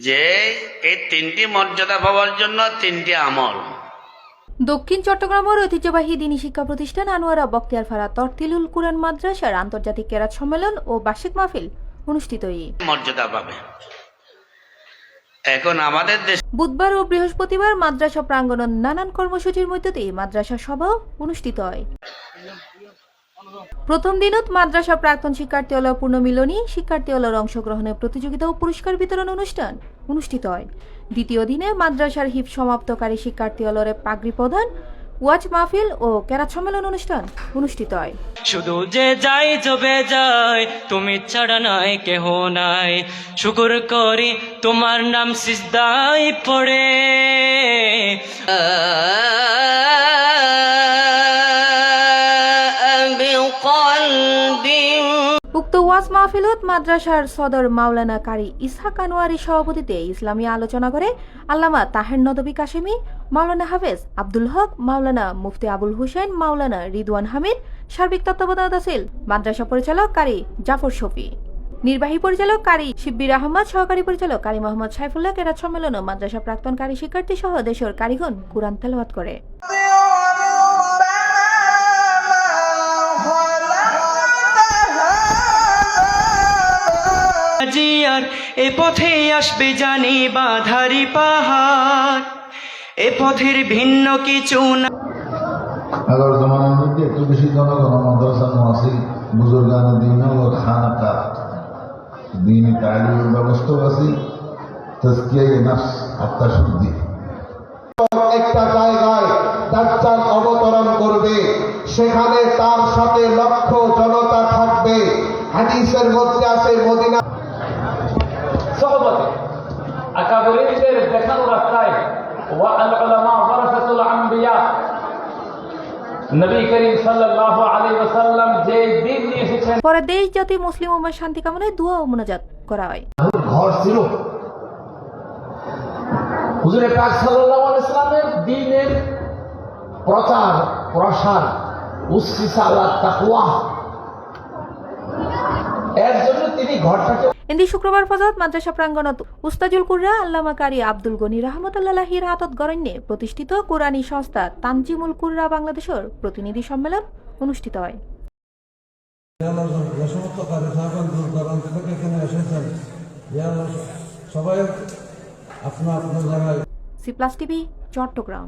যে এই তিনটি মর্যাদা পাওয়ার জন্য তিনটি আমল। দক্ষিণ চট্টগ্রামের ঐতিহ্যবাহী দ্বীনি শিক্ষা প্রতিষ্ঠান আনোয়ারা বখতিয়ারপাড়া তরতিলুল কুরআন মাদ্রাসার আন্তর্জাতিক কেরাত সম্মেলন ও বার্ষিক মাহফিল অনুষ্ঠিত মর্যাদা পাবে। এখন আমাদের দেশ বুধবার ও বৃহস্পতিবার মাদ্রাসা প্রাঙ্গণের নানান কর্মসূচির মধ্য দিয়ে মাদ্রাসা সভাও অনুষ্ঠিত হয়। প্রথম দিনত মাদ্রাসা প্রাক্তন শিক্ষার্থী হল পূর্ণমিলনী শিক্ষার্থী হলের অংশগ্রহণের প্রতিযোগিতা ও পুরস্কার বিতরণ অনুষ্ঠান অনুষ্ঠিত হয়। দ্বিতীয় দিনে মাদ্রাসার হিফ সমাপ্তকারী শিক্ষার্থী হলরে পাগড়ি প্রদান, ওয়াজ মাহফিল ও কেরাত সম্মেলন অনুষ্ঠান অনুষ্ঠিত হয়। শুধু যে যাই জবে যায় তুমি ছাড়া নাই কেহ নাই, শুকর করি তোমার নাম সিজদায় পড়ে। উক্ত ওয়াজ মাহফিলত মাদ্রাসার সদর মাওলানা কারি ইসহাক আনোয়ারি সভাপতিত্বে ইসলামী আলোচনা করে আল্লামা তাহের নদভী কাশেমি, মাওলানা হাফেজ আব্দুল হক, মাওলানা মুফতি আবুল হুসেন, মাওলানা রিদওয়ান হামিদ, সার্বিক তত্ত্বাবধায়ক আছেন মাদ্রাসা পরিচালক কারি জাফর শফি, নির্বাহী পরিচালক কারি শিব্বির আহমদ, সহকারী পরিচালক কারি মোহাম্মদ সাইফুল্লাহ। কেরাত সম্মেলন ও মাদ্রাসা প্রাক্তন কারি শিক্ষার্থী সহ দেশের কারিগণ কুরআন তেলাওয়াত করে। জিয়ার এ পথে আসবে জানি বাধারি পাহাড়, এ পথের ভিন্ন কিছু না। আগের জমানার মধ্যে একটু বেশি জনগণ মাদ্রাসা নোয়াসিল বুজুর্গান দিন ও খানাকা দিনই তালিমের ব্যবস্থা আছে, তাজকিয়ায়ে নফস আত্মশুদ্ধি। একটা জায়গায় দাজ্জাল অবতরণ করবে, সেখানে তার সাথে লক্ষ জনতা থাকবে। হাদিসের মধ্যে আছে মদিনা সহবতে আকাবরীদের দেখানো রাস্তায় ওয়া আল উলামা ওয়ারাসাতুল আম্বিয়া, নবী করিম সাল্লাল্লাহু আলাইহি ওয়াসাল্লাম যে দ্বীন নিয়ে এসেছেন। পরে দেশ জাতি মুসলিম উম্মার শান্তি কামনায় দোয়া ও মুনাজাত করা হয়। ঘর ছিল হুজুরে পাক সাল্লাল্লাহু আলাইহি ওয়াসাল্লামের দ্বীনের প্রচার প্রসার উসসিসা আলা তাকওয়া, এর জন্য তিনি ঘরটাকে এদি শুক্রবার ফজরত মাদ্রাসা প্রাঙ্গণত উস্তাজুল কুররা আল্লামা কারি আব্দুল গনি রহমতুল্লাহির হাতত গরণ্যে প্রতিষ্ঠিত কোরআনী সংস্থা তানজিমুল কুররা বাংলাদেশের প্রতিনিধি সম্মেলন অনুষ্ঠিত হয়। সবাই আপনার জায়গায় সি প্লাস টিভি চট্টগ্রাম।